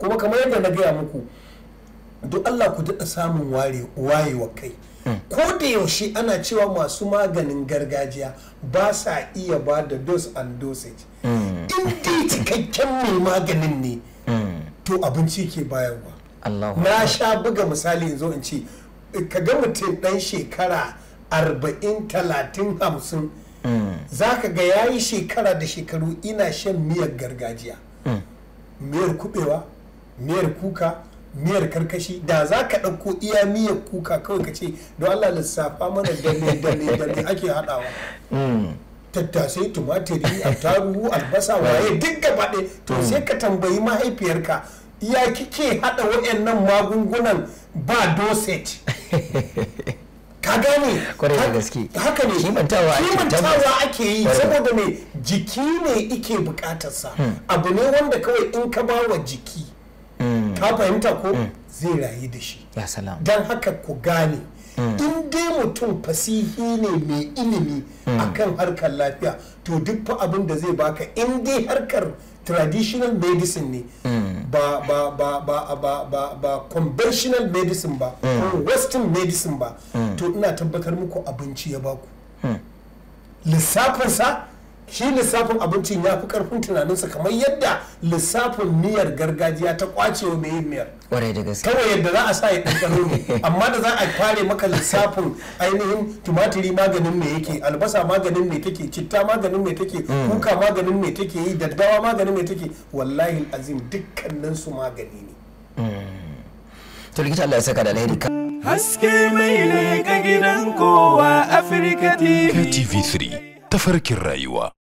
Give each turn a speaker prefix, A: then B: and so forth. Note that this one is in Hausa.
A: kuma kamar yadda na gaya muku duk Allah ku daɗa samun wayewa kai ko da yaushe ana cewa masu maganin gargajiya ba sa iya ba da dose and dosage in dai cikakken mai maganin ne to abinci ke bayarwa. Na sha buga misali in zo in ce ka ga mutum ɗan shekara 40 30 50 za ka ga ya yi shekara da shekaru ina shan miyar gargajiya, miyar kubewa, miyar kuka, miyar karkashi. Da za ka ɗauko iya miyar kuka kawai ka ce don Allah lissafa mana dame ake haɗawa, tattasai, tumatiri, attarugu, albasa, waye duk gaba ɗaya. To sai ka tambayi mahaifiyarka ya kike haɗa waɗannan magungunan ba dosage. Ka gane haka ne, kimantawa ake yi saboda me jiki ne ike bukatarsa. Abu ne wanda kawai in ka bawa jiki ka fahimta ko zai rayu da shi. Don haka ku gane in dai mutum fasihi ne mai ilimi akan harkar lafiya to duk fa abin da zai baka in dai harkar traditional medicine ne ba conventional medicine ba ko western medicine ba to ina tabbatar muku abinci ya baku. Lissafinsa shi lissafin abincin ya fi karfin tunaninsa kamar yadda lissafin miyar gargajiya ta kwacewa mai yin miyar. Kawai yadda za a sa ya ɗanɗano ne amma da za a fare maka lissafin ainihin tumatiri maganin me yake, albasa maganin me take, citta maganin me take, kuka maganin me take yi, daddawa maganin me take, wallahi azim dukkanin su magani ne.
B: To likita Allah ya saka da alheri.
C: Haske mai ne ga gidan kowa Afirka TV.
D: KTV3 tafarkin rayuwa.